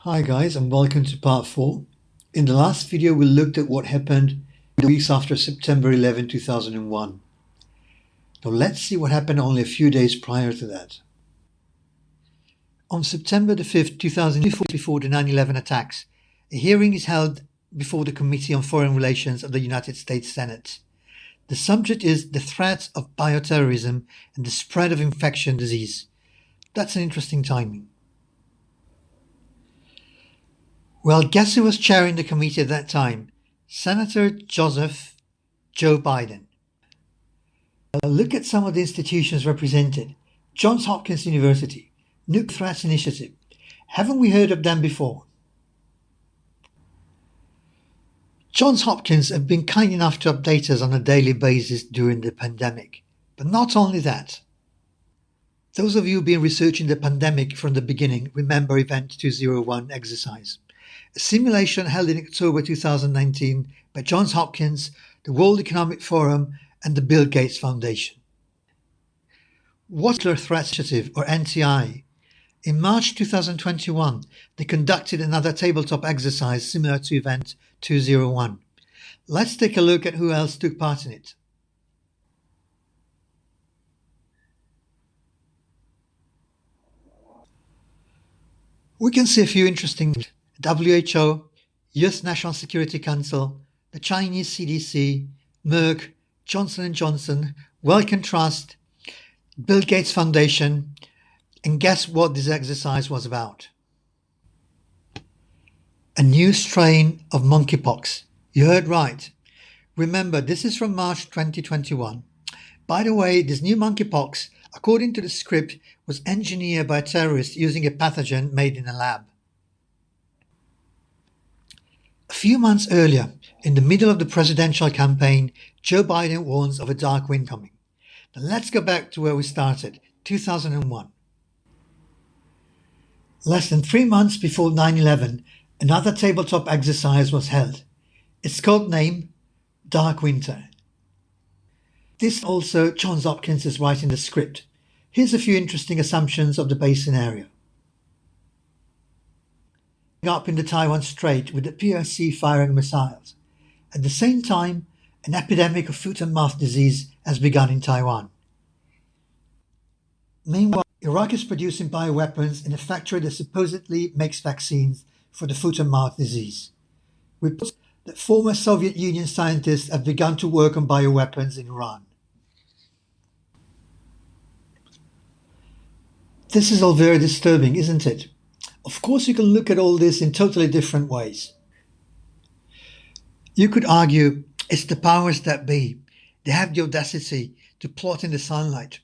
Hi guys, and welcome to part 4. In the last video we looked at what happened the weeks after September 11, 2001. Now let's see what happened only a few days prior to that. On September the 5th, 2004, before the 9/11 attacks, a hearing is held before the Committee on Foreign Relations of the United States Senate. The subject is the threat of bioterrorism and the spread of infection disease. That's an interesting timing. Well, guess who was chairing the committee at that time? Senator Joseph Joe Biden. Look at some of the institutions represented. Johns Hopkins University, Nuclear Threats Initiative. Haven't we heard of them before? Johns Hopkins have been kind enough to update us on a daily basis during the pandemic. But not only that. Those of you who've been researching the pandemic from the beginning remember Event 201 exercise. A simulation held in October 2019 by Johns Hopkins, the World Economic Forum, and the Bill Gates Foundation. Nuclear Threats Initiative, or NTI. In March 2021, they conducted another tabletop exercise similar to Event 201. Let's take a look at who else took part in it. We can see a few interesting things. WHO, US National Security Council, the Chinese CDC, Merck, Johnson & Johnson, Wellcome Trust, Bill Gates Foundation, and guess what this exercise was about? A new strain of monkeypox. You heard right. Remember, this is from March 2021. By the way, this new monkeypox, according to the script, was engineered by terrorists using a pathogen made in a lab. A few months earlier, in the middle of the presidential campaign, Joe Biden warns of a dark wind coming. Now let's go back to where we started, 2001. Less than 3 months before 9/11, another tabletop exercise was held. Its code name, Dark Winter. This also Johns Hopkins is writing the script. Here's a few interesting assumptions of the base scenario. Up in the Taiwan Strait with the PRC firing missiles. At the same time, an epidemic of foot and mouth disease has begun in Taiwan. Meanwhile, Iraq is producing bioweapons in a factory that supposedly makes vaccines for the foot and mouth disease. Reports that former Soviet Union scientists have begun to work on bioweapons in Iran. This is all very disturbing, isn't it? Of course, you can look at all this in totally different ways. You could argue it's the powers that be. They have the audacity to plot in the sunlight.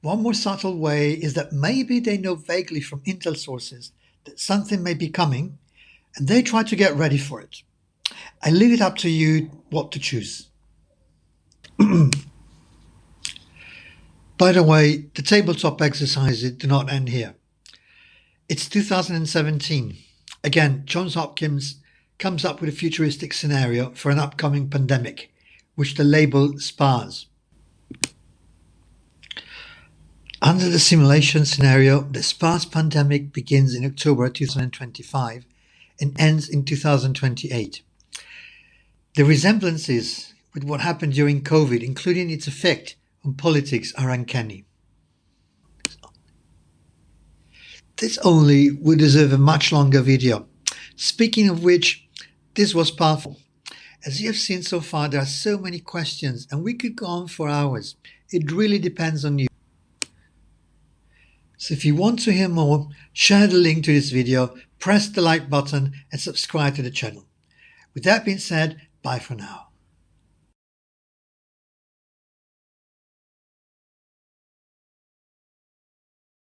One more subtle way is that maybe they know vaguely from intel sources that something may be coming, and they try to get ready for it. I leave it up to you what to choose. By the way, the tabletop exercises do not end here. It's 2017. Again, Johns Hopkins comes up with a futuristic scenario for an upcoming pandemic, which they label SPARS. Under the simulation scenario, the SPARS pandemic begins in October 2025 and ends in 2028. The resemblances with what happened during COVID, including its effect on politics, are uncanny. This only would deserve a much longer video. Speaking of which, this was powerful. As you have seen so far, there are so many questions and we could go on for hours. It really depends on you. So if you want to hear more, share the link to this video, press the like button and subscribe to the channel. With that being said, bye for now.